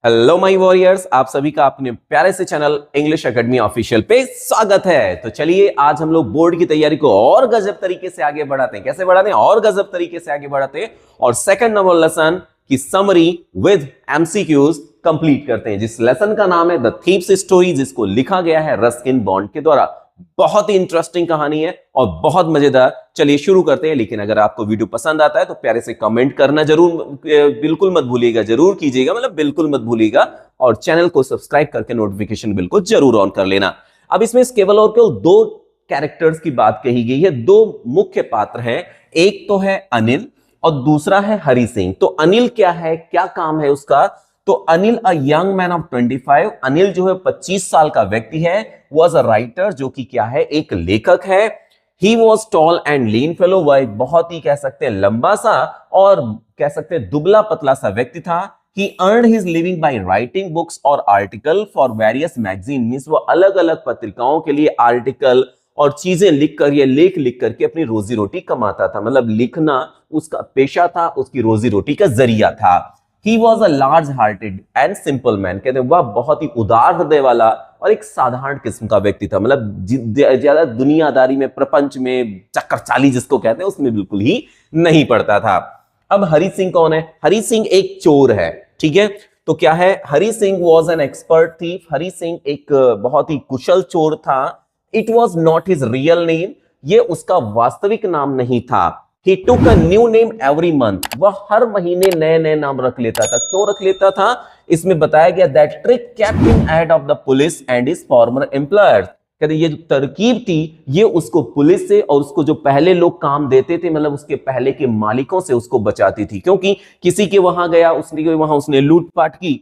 Hello my warriors, आप सभी का अपने प्यारे से चैनल इंग्लिश एकेडमी ऑफिशियल पे स्वागत है। तो चलिए आज हम लोग बोर्ड की तैयारी को और गजब तरीके से आगे बढ़ाते हैं। कैसे बढ़ाते हैं? और गजब तरीके से आगे बढ़ाते हैं और सेकंड नंबर लेसन की समरी विद एमसीक्यूज कंप्लीट करते हैं, जिस लेसन का नाम है द थीव्स स्टोरी, जिसको लिखा गया है रस्किन बॉन्ड के द्वारा। बहुत ही इंटरेस्टिंग कहानी है और बहुत मजेदार। चलिए शुरू करते हैं। लेकिन अगर आपको वीडियो पसंद आता है तो प्यारे से कमेंट करना जरूर, बिल्कुल मत भूलिएगा, जरूर कीजिएगा, मतलब बिल्कुल मत भूलिएगा। और चैनल को सब्सक्राइब करके नोटिफिकेशन बिल को जरूर ऑन कर लेना। अब इसमें केवल और केवल दो कैरेक्टर्स की बात कही गई है, दो मुख्य पात्र हैं। एक तो है अनिल और दूसरा है हरि सिंह। तो अनिल क्या है, क्या काम है उसका? तो Anil a young man of 25, Anil जो है 25 साल का व्यक्ति है। वॉज अ राइटर, जो कि क्या है, एक लेखक है। He was tall and lean fellow, वह एक बहुत ही कह सकते हैं लंबा सा और कह सकते हैं दुबला पतला सा व्यक्ति था। He earned his living by writing books और article for various magazine, means वो अलग अलग पत्रिकाओं के लिए आर्टिकल और चीजें लिखकर, ये लेख लिख करके अपनी रोजी रोटी कमाता था। मतलब लिखना उसका पेशा था, उसकी रोजी रोटी का जरिया था। He was a large hearted and simple man, कहते हैं वह बहुत ही उदार हृदय वाला और एक साधारण किस्म का व्यक्ति था। मतलब ज्यादा दुनियादारी में, प्रपंच में चक्करचाली जिसको कहते हैं, उसमें बिल्कुल ही नहीं पड़ता था। अब हरि सिंह कौन है? हरि सिंह एक चोर है, ठीक है। तो क्या है, Hari Singh was an expert thief. Hari Singh एक बहुत ही कुशल चोर था। It was not his real name, ये उसका वास्तविक नाम नहीं था। He took a new name every month, वह हर महीने नए नए नाम रख लेता था। क्यों रख लेता था? इसमें बताया गया that trick kept him ahead of the police and his former employers। कहते ये जो तरकीब थी, ये उसको पुलिस से और उसको जो पहले लोग काम देते थे, मतलब उसके पहले के मालिकों से उसको बचाती थी। क्योंकि किसी के वहां गया, उसने लूटपाट की।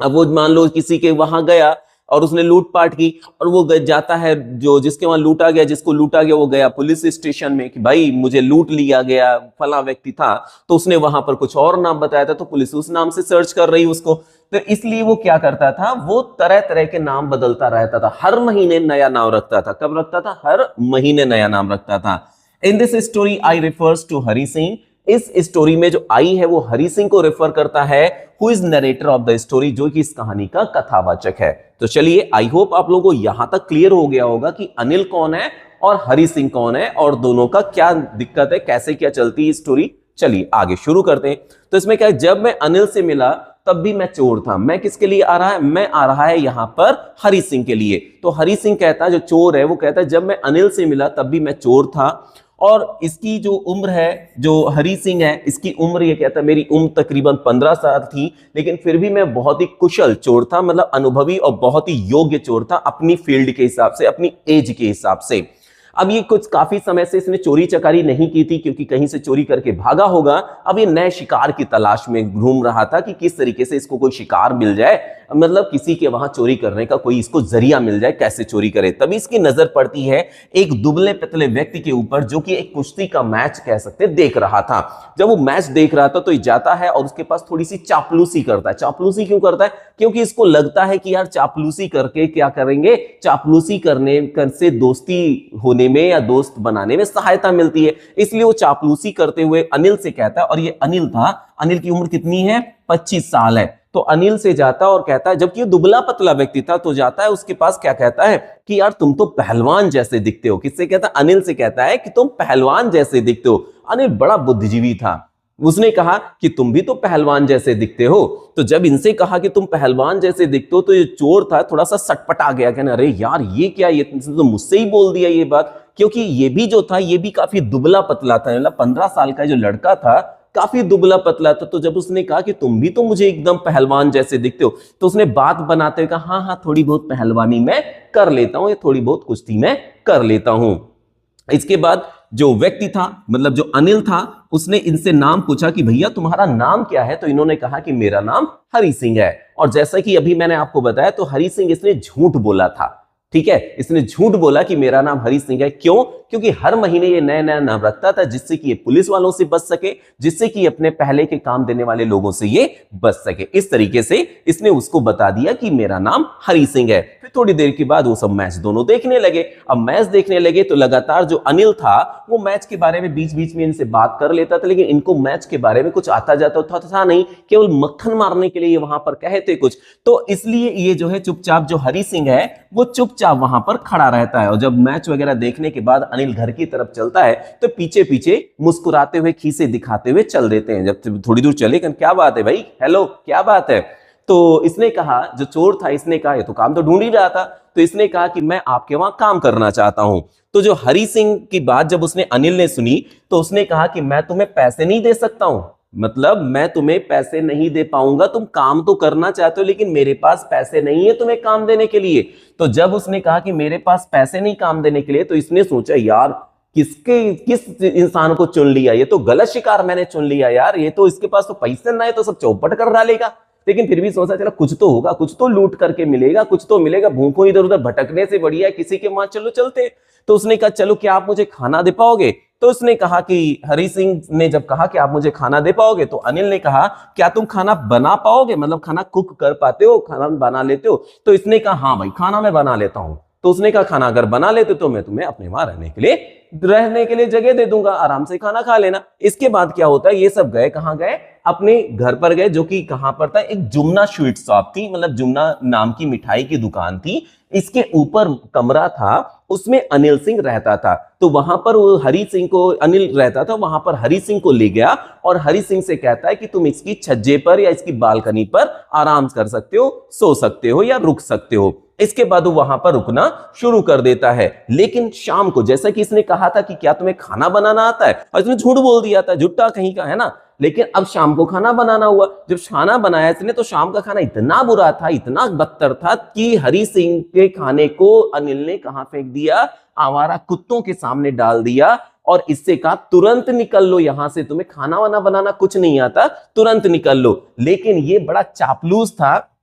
अब वो मान लो किसी के वहां गया और उसने लूटपाट की और वो जाता है, जो जिसके वहां लूटा गया, जिसको लूटा गया, वो गया पुलिस स्टेशन में कि भाई मुझे लूट लिया गया, फला व्यक्ति था। तो उसने वहां पर कुछ और नाम बताया था, तो पुलिस उस नाम से सर्च कर रही उसको। तो इसलिए वो क्या करता था, वो तरह तरह के नाम बदलता रहता था, हर महीने नया नाम रखता था। कब रखता था? हर महीने नया नाम रखता था। In this story I refers to Hari Singh, इस स्टोरी में जो आई है वो हरि सिंह को रेफर करता है, who is narrator of the story, जो कि इस कहानी का कथावाचक है। तो चलिए, आई होप आप लोगों को यहां तक क्लियर हो गया होगा कि अनिल कौन है और हरि सिंह कौन है और दोनों का क्या दिक्कत है, कैसे क्या चलती है स्टोरी। चलिए आगे शुरू करते हैं। तो इसमें क्या है, जब मैं अनिल से मिला तब भी मैं चोर था। मैं किसके लिए आ रहा है? मैं आ रहा है यहां पर हरि सिंह के लिए। तो हरि सिंह कहता है, जो चोर है, वो कहता है जब मैं अनिल से मिला तब भी मैं चोर था। और इसकी जो उम्र है, जो हरि सिंह है, इसकी उम्र, ये कहता है मेरी उम्र तकरीबन 15 साल थी, लेकिन फिर भी मैं बहुत ही कुशल चोर था, मतलब अनुभवी और बहुत ही योग्य चोर था अपनी फील्ड के हिसाब से, अपनी एज के हिसाब से। अब ये कुछ काफी समय से इसने चोरी चकारी नहीं की थी, क्योंकि कहीं से चोरी करके भागा होगा। अब ये नए शिकार की तलाश में घूम रहा था कि किस तरीके से इसको कोई शिकार मिल जाए, मतलब किसी के वहां चोरी करने का कोई इसको जरिया मिल जाए, कैसे चोरी करे। तभी इसकी नजर पड़ती है एक दुबले पतले व्यक्ति के ऊपर, जो कि एक कुश्ती का मैच कह सकते देख रहा था। जब वो मैच देख रहा था तो ये जाता है और उसके पास थोड़ी सी चापलूसी करता है। चापलूसी क्यों करता है? क्योंकि इसको लगता है कि यार चापलूसी करके क्या करेंगे, चापलूसी करने से दोस्ती होने में या दोस्त बनाने में सहायता मिलती है। इसलिए वो चापलूसी करते हुए अनिल से कहता है, और ये अनिल था, अनिल की उम्र कितनी है? 25 साल है। तो अनिल से जाता और कहता है, जबकि दुबला पतला व्यक्ति था, तो जाता है उसके पास, क्या कहता है कि यार तुम तो पहलवान जैसे दिखते हो। किससे कहता है? अनिल से कहता है कि तुम पहलवान जैसे दिखते हो। अनिल बड़ा बुद्धिजीवी था, उसने कहा कि तुम भी तो पहलवान जैसे दिखते हो। तो जब इनसे कहा कि तुम पहलवान जैसे दिखते हो, तो ये चोर था थोड़ा सा सटपटा गया, कहना अरे यार ये क्या, ये तो मुझसे ही बोल दिया ये बात। क्योंकि ये भी जो था, ये भी काफी दुबला पतला था, मतलब 15 साल का जो लड़का था काफी दुबला पतला था। तो जब उसने कहा कि तुम भी तो मुझे एकदम पहलवान जैसे दिखते हो, तो उसने बात बनाते हुए कहा हाँ हाँ थोड़ी बहुत पहलवानी मैं कर लेता हूं, या थोड़ी बहुत कुश्ती मैं कर लेता हूं। इसके बाद जो व्यक्ति था, मतलब जो अनिल था, उसने इनसे नाम पूछा कि भैया तुम्हारा नाम क्या है? तो इन्होंने कहा कि मेरा नाम हरि सिंह है। और जैसा कि अभी मैंने आपको बताया, तो हरि सिंह इसने झूठ बोला था। ठीक है, इसने झूठ बोला कि मेरा नाम हरी सिंह है। क्यों? क्योंकि हर महीने ये नया नया नाम रखता था जिससे कि ये पुलिस वालों से बच सके, जिससे कि अपने पहले के काम देने वाले लोगों से ये बच सके। इस तरीके से इसने उसको बता दिया कि मेरा नाम हरी सिंह है। फिर थोड़ी देर के बाद वो सब मैच दोनों देखने लगे। अब मैच देखने लगे तो लगातार जो अनिल था वो मैच के बारे में बीच बीच में इनसे बात कर लेता था, लेकिन इनको मैच के बारे में कुछ आता जाता था नहीं, केवल मक्खन मारने के लिए वहां पर कहते कुछ। तो इसलिए ये जो है चुपचाप, जो हरी सिंह है वो चुपचाप वहां पर खड़ा रहता है। और जब मैच वगैरह देखने के बाद अनिल घर की तरफ चलता है तो पीछे पीछे मुस्कुराते हुए, खीसे दिखाते हुए चल देते हैं। जब थोड़ी दूर चले, क्या बात है भाई, हेलो, क्या बात है? तो इसने कहा, जो चोर था, इसने कहा ये तो काम तो ढूंढ ही रहा था, तो इसने कहा कि मैं आपके वहां काम करना चाहता हूं। तो जो हरी सिंह की बात जब उसने अनिल ने सुनी तो उसने कहा कि मैं तुम्हें पैसे नहीं दे सकता हूं, मतलब मैं तुम्हें पैसे नहीं दे पाऊंगा, तुम काम तो करना चाहते हो लेकिन मेरे पास पैसे नहीं है तुम्हें काम देने के लिए। तो जब उसने कहा कि मेरे पास पैसे नहीं काम देने के लिए, तो इसने सोचा यार किस इंसान को चुन लिया, ये तो गलत शिकार मैंने चुन लिया यार, ये तो इसके पास तो पैसे ना है तो सब चौपट कर डालेगा। लेकिन फिर भी सोचा चला कुछ तो होगा, कुछ तो लूट करके मिलेगा, कुछ तो मिलेगा, भूखों इधर उधर भटकने से बढ़िया है किसी के वहां चलो चलते। तो उसने कहा चलो क्या आप मुझे खाना दे पाओगे? तो उसने कहा कि, हरी सिंह ने जब कहा कि आप मुझे खाना दे पाओगे, तो अनिल ने कहा क्या तुम खाना बना पाओगे, मतलब खाना कुक कर पाते हो, खाना बना लेते हो? तो इसने कहा हाँ भाई खाना मैं बना लेता हूं। तो उसने कहा खाना अगर बना लेते तो मैं तुम्हें अपने वहां रहने के लिए जगह दे दूंगा, आराम से खाना खा लेना। इसके बाद क्या होता है, ये सब गए, कहां गए? अपने घर पर गए, जो कि कहां पर था, एक जुमना स्वीट शॉप थी, मतलब जुमना नाम की मिठाई की दुकान थी। इसके ऊपर कमरा था, उसमें अनिल सिंह रहता था। तो वहां पर वो हरी सिंह को, अनिल रहता था वहां पर, हरी सिंह को ले गया और हरी सिंह से कहता है कि तुम इसकी छज्जे पर या इसकी बालकनी पर आराम कर सकते हो, सो सकते हो या रुक सकते हो। इसके बाद वो वहां पर रुकना शुरू कर देता है। लेकिन शाम को, जैसा कि इसने कहा था कि क्या तुम्हें खाना बनाना आता है, और इसने झूठ बोल दिया था, झूठा कहीं का है ना। लेकिन अब शाम को खाना बनाना हुआ। जब खाना बनाया इसने तो शाम का खाना इतना बुरा था, इतना बदतर था कि हरी सिंह के खाने को अनिल ने कहां फेंक दिया? आवारा कुत्तों के सामने डाल दिया। और इससे कहा तुरंत निकल लो यहां से, तुम्हें खाना वाना बनाना कुछ नहीं आता, तुरंत निकल लो। लेकिन ये बड़ा चापलूस था,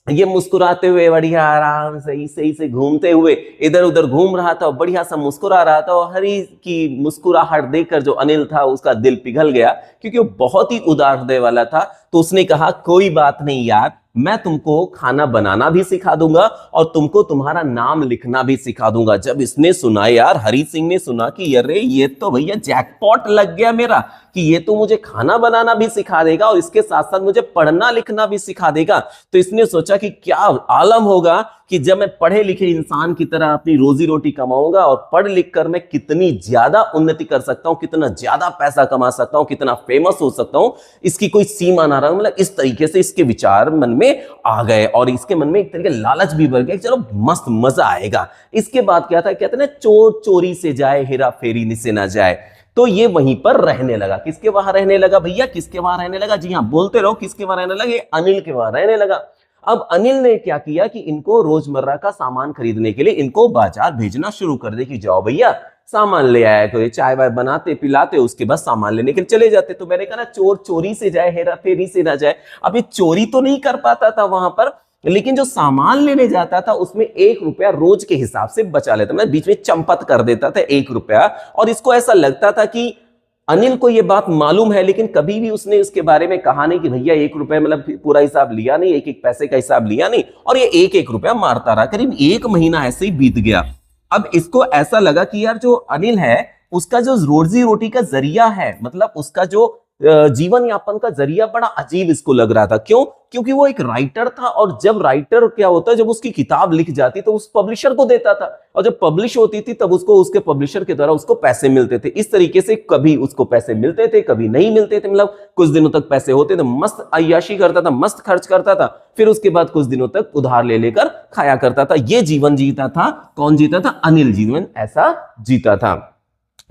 ये मुस्कुराते हुए बढ़िया आराम से सही से घूमते हुए इधर उधर घूम रहा था, बढ़िया सा मुस्कुरा रहा था। और हरी की मुस्कुराहट देखकर जो अनिल था उसका दिल पिघल गया, क्योंकि वो बहुत ही उदार हृदय वाला था। तो उसने कहा कोई बात नहीं यार, मैं तुमको खाना बनाना भी सिखा दूंगा और तुमको तुम्हारा नाम लिखना भी सिखा दूंगा। जब इसने सुना यार, हरी सिंह ने सुना कि अरे ये तो भैया जैकपॉट लग गया मेरा, कि ये तो मुझे खाना बनाना भी सिखा देगा और इसके साथ साथ मुझे पढ़ना लिखना भी सिखा देगा। तो इसने सोचा कि क्या आलम होगा कि जब मैं पढ़े लिखे इंसान की तरह अपनी रोजी रोटी कमाऊंगा और पढ़ लिख कर मैं कितनी ज्यादा उन्नति कर सकता हूं, कितना ज्यादा पैसा कमा सकता हूं, कितना फेमस हो सकता हूं, इसकी कोई सीमा ना रहा। मतलब इस तरीके से इसके विचार मन में आ गए और इसके मन में एक तरीके लालच भी बढ़ गया, चलो मस्त मजा आएगा। इसके बाद क्या था, कहते ना चोर चोरी से जाए, हेरा फेरी से ना जाए। तो ये वहीं पर रहने लगा। किसके वहां रहने लगा भैया? किसके वहां रहने लगा? जी हाँ, बोलते रहो, किसके वहां रहने लगे? अनिल के वहां रहने लगा। अब अनिल ने क्या किया कि इनको रोजमर्रा का सामान खरीदने के लिए इनको बाजार भेजना शुरू कर दे कि जाओ भैया सामान ले आया करो, चाय वाय बनाते पिलाते, उसके बाद सामान लेने के लिए चले जाते। तो मैंने कहा ना, चोर चोरी से जाए, हेरा फेरी से ना जाए। अब ये चोरी तो नहीं कर पाता था वहां पर, लेकिन जो सामान लेने जाता था उसमें 1 रुपया रोज के हिसाब से बचा लेता, मतलब बीच में चंपत कर देता था 1 रुपया। और इसको ऐसा लगता था कि अनिल को यह बात मालूम है, लेकिन कभी भी उसने उसके बारे में कहा नहीं कि भैया 1 रुपया, मतलब पूरा हिसाब लिया नहीं, एक एक पैसे का हिसाब लिया नहीं, और ये 1-1 रुपया मारता रहा। करीब 1 महीना ऐसे ही बीत गया। अब इसको ऐसा लगा कि यार जो अनिल है उसका जो रोजी रोटी का जरिया है, मतलब उसका जो जीवन यापन का जरिया बड़ा अजीब इसको लग रहा था। क्यों? क्योंकि वो एक राइटर था, और जब राइटर क्या होता है, जब उसकी किताब लिख जाती तो उस पब्लिशर को देता था, और जब पब्लिश होती थी तब उसको उसके पब्लिशर के द्वारा उसको पैसे मिलते थे। इस तरीके से कभी उसको पैसे मिलते थे, कभी नहीं मिलते थे, मतलब कुछ दिनों तक पैसे होते थे, मस्त अय्याशी करता था, मस्त खर्च करता था, फिर उसके बाद कुछ दिनों तक उधार ले लेकर खाया करता था। ये जीवन जीता था। कौन जीता था? अनिल जीवन ऐसा जीता था।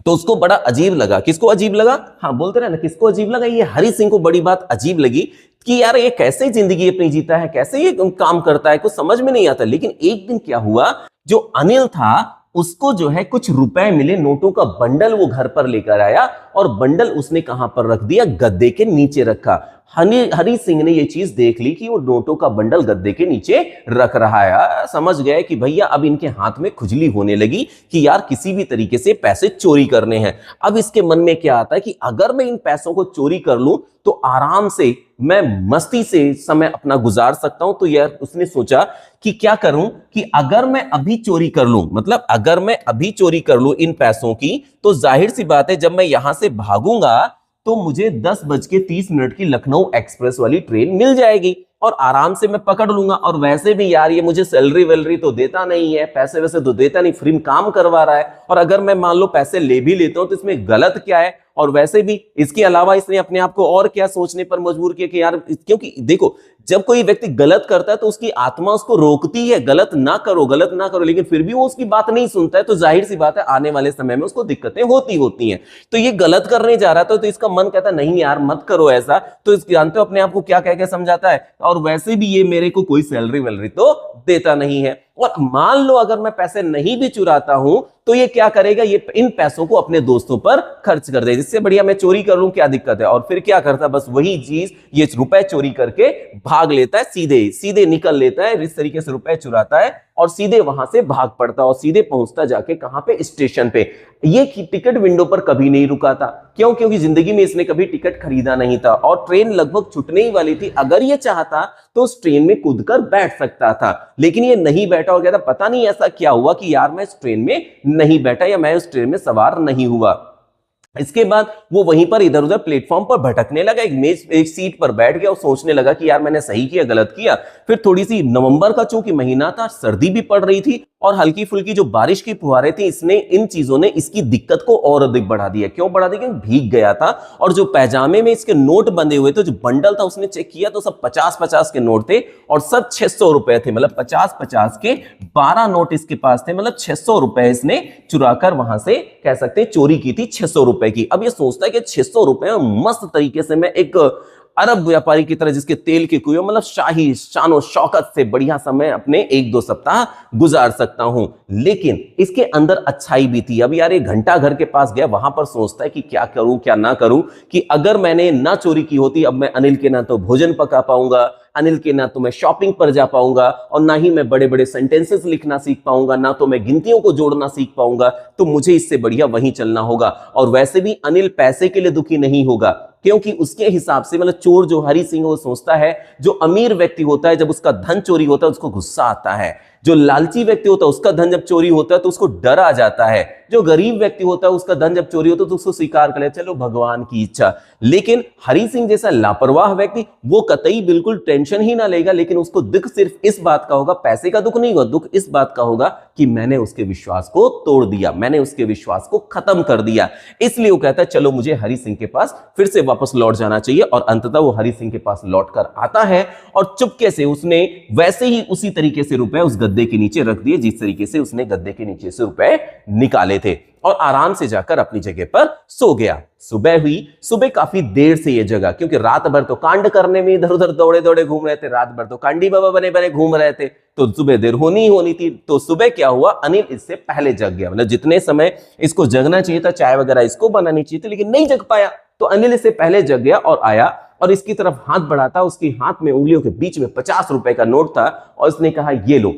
तो उसको बड़ा अजीब लगा। किसको अजीब लगा? हाँ, बोलते रहे ना, किसको अजीब लगा? ये हरी सिंह को बड़ी बात अजीब लगी कि यार ये कैसे जिंदगी अपनी जीता है, कैसे ये काम करता है, कुछ समझ में नहीं आता। लेकिन एक दिन क्या हुआ, जो अनिल था उसको जो है कुछ रुपए मिले, नोटों का बंडल वो घर पर लेकर आया और बंडल उसने कहां पर रख दिया, गद्दे के नीचे रखा। हरी सिंह ने ये चीज देख ली कि वो नोटों का बंडल गद्दे के नीचे रख रहा है। समझ गए कि भैया अब इनके हाथ में खुजली होने लगी कि यार किसी भी तरीके से पैसे चोरी करने हैं। अब इसके मन में क्या आता है कि अगर मैं इन पैसों को चोरी कर लूं तो आराम से मैं मस्ती से समय अपना गुजार सकता हूं। तो यार उसने सोचा कि क्या करूं कि अगर मैं अभी चोरी कर लूं, मतलब अगर मैं अभी चोरी कर लूं इन पैसों की, तो जाहिर सी बात है जब मैं यहां से भागूंगा तो मुझे 10:30 की लखनऊ एक्सप्रेस वाली ट्रेन मिल जाएगी और आराम से मैं पकड़ लूंगा। और वैसे भी यार ये मुझे सैलरी वैलरी तो देता नहीं है, पैसे वैसे तो देता नहीं, फ्री में काम करवा रहा है। और अगर मैं मान लो पैसे ले भी लेता हूं तो इसमें गलत क्या है। और वैसे भी इसके अलावा इसने अपने आप को और क्या सोचने पर मजबूर किया कि यार, क्योंकि देखो जब कोई व्यक्ति गलत करता है तो उसकी आत्मा उसको रोकती है गलत ना करो, गलत ना करो, लेकिन फिर भी वो उसकी बात नहीं सुनता है। तो जाहिर सी बात है आने वाले समय में उसको दिक्कतें होती हैं। तो ये गलत करने जा रहा था तो इसका मन कहता नहीं यार मत करो ऐसा। तो इस जानते हो अपने आप को क्या कह के समझाता है, और वैसे भी ये मेरे को कोई सैलरी वैलरी तो देता नहीं है। और मान लो अगर मैं पैसे नहीं भी चुराता हूं तो ये क्या करेगा, ये इन पैसों को अपने दोस्तों पर खर्च कर दे, जिससे बढ़िया मैं चोरी कर लूं, क्या दिक्कत है। और फिर क्या करता, बस वही चीज ये रुपए चोरी करके भाग लेता है, सीधे सीधे निकल लेता है, इस तरीके से रुपए चुराता है और सीधे वहां से भाग पड़ता और सीधे पहुंचता जाके कहां पे, स्टेशन पे। ये टिकट विंडो पर कभी नहीं रुका था। क्यों? क्योंकि जिंदगी में इसने कभी टिकट खरीदा नहीं था और ट्रेन लगभग छूटने ही वाली थी। अगर ये चाहता तो उस ट्रेन में कूदकर बैठ सकता था, लेकिन ये नहीं बैठा और कहता पता नहीं ऐसा क्या हुआ कि यार मैं इस ट्रेन में नहीं बैठा या मैं उस ट्रेन में सवार नहीं हुआ। इसके बाद वो वहीं पर इधर उधर प्लेटफॉर्म पर भटकने लगा, एक सीट पर बैठ गया और सोचने लगा कि यार मैंने सही किया गलत किया। फिर थोड़ी सी नवंबर का चूंकि महीना था, सर्दी भी पड़ रही थी और हल्की फुल्की जो बारिश की फुहारें थी, इसने इन चीजों ने इसकी दिक्कत को और अधिक बढ़ा दिया। क्यों बढ़ा दिया? क्योंकि भीग गया था और जो पैजामे में इसके नोट बंधे हुए थे, जो बंडल था उसने चेक किया तो सब 50-50 के नोट थे और सब 600 रुपए थे। मतलब 50-50 के 12 नोट इसके पास थे, मतलब 600 रुपए इसने चुराकर वहां से कह सकते हैं चोरी की थी 600 रुपए की। अब ये सोचता है कि 600 रुपए मस्त तरीके से मैं एक अरब व्यापारी की तरह जिसके तेल के कुएं, मतलब शाही शानो शौकत से बढ़िया समय अपने 1-2 सप्ताह गुजार सकता हूं। लेकिन इसके अंदर अच्छाई भी थी। अब यार ये घंटा घर के पास गया, वहां पर सोचता है कि क्या करूं क्या ना करूं, कि अगर मैंने ना चोरी की होती अब मैं अनिल के ना तो भोजन पका पाऊंगा, अनिल के ना तो मैं शॉपिंग पर जा पाऊंगा और ना ही मैं बड़े बड़े सेंटेंसेस लिखना सीख पाऊंगा, ना तो मैं गिनतियों को जोड़ना सीख पाऊंगा। तो मुझे इससे बढ़िया वहीं चलना होगा। और वैसे भी अनिल पैसे के लिए दुखी नहीं होगा, क्योंकि उसके हिसाब से मतलब चोर जो हरि सिंह वो सोचता है, जो अमीर व्यक्ति होता है जब उसका धन चोरी होता है उसको गुस्सा आता है, जो लालची व्यक्ति होता है उसका धन जब चोरी होता है तो उसको डर आ जाता है, जो गरीब व्यक्ति होता है उसका धन जब चोरी होता है तो उसको स्वीकार कर ले चलो भगवान की इच्छा। लेकिन हरि सिंह जैसा लापरवाह व्यक्ति वो कतई बिल्कुल टेंशन ही ना लेगा, लेकिन उसको दुख सिर्फ इस बात का होगा, पैसे का दुख नहीं होगा, दुख इस बात का होगा कि मैंने उसके विश्वास को तोड़ दिया, मैंने उसके विश्वास को खत्म कर दिया। इसलिए वो कहता है चलो मुझे हरि सिंह के पास फिर से वापस लौट जाना चाहिए। और अंततः वो हरि सिंह के पास लौट कर आता है और चुपके से उसने वैसे ही उसी तरीके से रुपए उस गद्दे के नीचे रख दिए जिस तरीके से उसने गद्दे के नीचे से रुपए निकाले थे, और आराम से जाकर अपनी जगह पर सो गया। सुबह हुई। सुबह काफी देर से ये जगह, क्योंकि रात भर तो कांड करने में इधर उधर दौड़े दौड़े घूम रहे थे, रात भर तो कांडी बाबा बने बने घूम रहे थे, तो सुबह देर होनी ही होनी थी। तो सुबह क्या हुआ, अनिल इससे पहले जग गया। मतलब जितने समय इसको जगना चाहिए था, चाय वगैरह इसको बनानी चाहिए थी, लेकिन नहीं जग पाया। तो अनिल इससे पहले जग गया और आया और इसकी तरफ हाथ बढ़ाता, उसके हाथ में उंगलियों के बीच में 50 रुपए का नोट था और इसने कहा ये लो।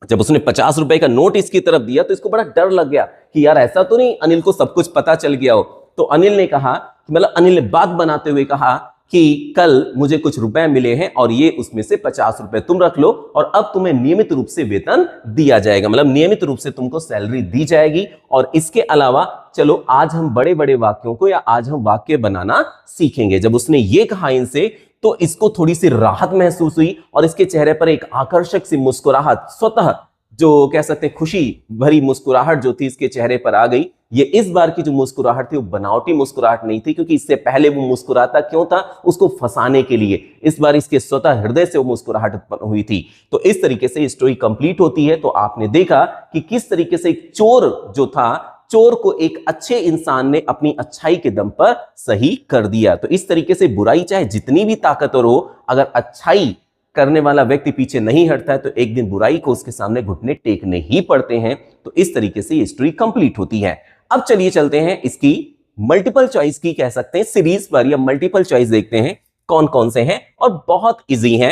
जब उसने 50 रुपए का नोट इसकी तरफ दिया तो इसको बड़ा डर लग गया कि यार ऐसा तो नहीं अनिल को सब कुछ पता चल गया हो। तो अनिल ने कहा, मतलब अनिल ने बात बनाते हुए कहा कि कल मुझे कुछ रुपए मिले हैं और ये उसमें से 50 रुपए तुम रख लो और अब तुम्हें नियमित रूप से वेतन दिया जाएगा, मतलब नियमित रूप से तुमको सैलरी दी जाएगी। और इसके अलावा चलो आज हम बड़े बड़े वाक्यों को या आज हम वाक्य बनाना सीखेंगे। जब उसने ये कहा इनसे तो इसको थोड़ी सी राहत महसूस हुई और इसके चेहरे पर एक आकर्षक सी मुस्कुराहट, स्वतः जो कह सकते हैं खुशी भरी मुस्कुराहट जो थी इसके चेहरे पर आ गई। ये इस बार की जो मुस्कुराहट थी वो बनावटी मुस्कुराहट नहीं थी, क्योंकि इससे पहले वो मुस्कुराता क्यों था, उसको फंसाने के लिए। इस बार इसके स्वतः हृदय से वो मुस्कुराहट उत्पन्न हुई थी। तो इस तरीके से स्टोरी कंप्लीट होती है। तो आपने देखा कि किस तरीके से एक चोर जो था, चोर को एक अच्छे इंसान ने अपनी अच्छाई के दम पर सही कर दिया। तो इस तरीके से बुराई चाहे जितनी भी ताकतवर हो, अगर अच्छाई करने वाला व्यक्ति पीछे नहीं हटता है तो एक दिन बुराई को उसके सामने घुटने टेकने ही पड़ते हैं। तो इस तरीके से ये स्टोरी कंप्लीट होती है। अब चलिए चलते हैं इसकी मल्टीपल चॉइस की कह सकते हैं सीरीज पर, या मल्टीपल चॉइस देखते हैं कौन कौन से हैं, और बहुत इजी है।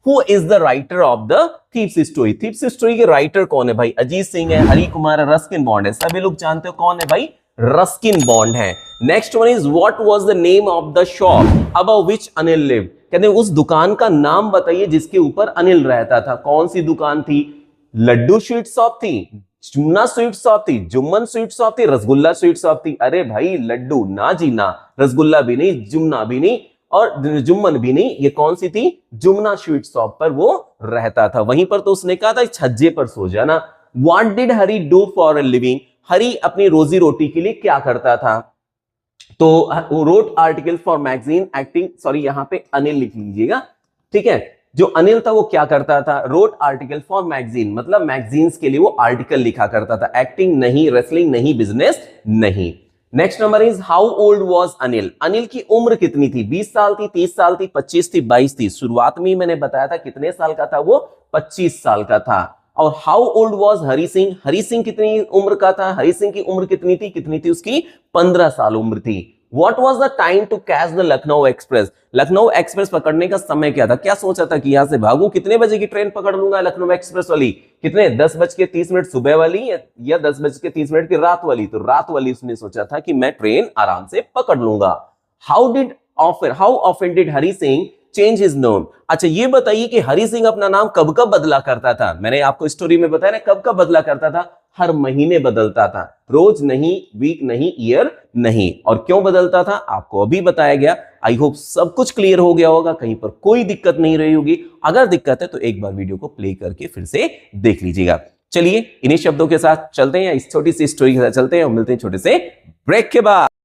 Who is the writer of the thieves story? Thieves story के राइटर कौन है भाई? अजीत सिंह है, हरि कुमार है, रस्किन बॉन्ड है। सभी लोग जानते हो कौन है भाई? रस्किन बॉन्ड है। Next one is what was the name of the shop above which Anil lived? कहते हैं उस दुकान का नाम बताइए जिसके ऊपर अनिल रहता था। कौन सी दुकान थी? लड्डू स्वीट शॉप थी, जुम्मन स्वीट शॉप थी, जुम्मन स्वीट शॉप थी, रसगुल्ला स्वीट शॉप थी? अरे भाई लड्डू ना जी ना, रसगुल्ला भी नहीं, जुम्मना भी नहीं और जुम्मन भी नहीं। ये कौन सी थी? जुम्मना स्वीट शॉप पर वो रहता था। वहीं पर तो उसने कहा था छज्जे पर सो जाना। What did Hari do for a living? Hari अपनी रोजी रोटी के लिए क्या करता था? तो wrote article for magazine acting, sorry यहां पे अनिल लिख लीजिएगा, ठीक है। जो अनिल था वो क्या करता था? रोट आर्टिकल फॉर मैगजीन, मतलब मैगजीन्स के लिए वो आर्टिकल लिखा करता था। एक्टिंग नहीं, रेसलिंग नहीं, बिजनेस नहीं। Next number is how old was Anil? Anil की उम्र कितनी थी? 20 साल थी, 30 साल थी, 25 थी, 22 थी? शुरुआत में ही मैंने बताया था कितने साल का था वो? 25 साल का था। और how old was Hari Singh? Hari Singh कितनी उम्र का था? हरि सिंह की उम्र कितनी थी? कितनी थी उसकी? 15 साल उम्र थी। What was the time to catch the Lucknow express? Lucknow express पकड़ने का समय क्या था? क्या सोचा था कि यहां से भागू, कितने बजे की ट्रेन पकड़ लूंगा लखनऊ एक्सप्रेस वाली? कितने? 10:30 सुबह वाली या 10:30 की रात वाली? तो रात वाली उसने सोचा था कि मैं ट्रेन आराम से पकड़ लूंगा। How often did Hari Singh change his name? अच्छा ये बताइए कि हरि सिंह अपना नाम कब कब बदला करता था? मैंने आपको स्टोरी में बताया ना कब कब बदला करता था? हर महीने बदलता था, रोज नहीं, वीक नहीं, ईयर नहीं। और क्यों बदलता था आपको अभी बताया गया। आई होप सब कुछ क्लियर हो गया होगा, कहीं पर कोई दिक्कत नहीं रही होगी। अगर दिक्कत है तो एक बार वीडियो को प्ले करके फिर से देख लीजिएगा। चलिए इन्हीं शब्दों के साथ चलते हैं, इस छोटी सी स्टोरी के साथ चलते हैं और मिलते हैं छोटे से ब्रेक के बाद।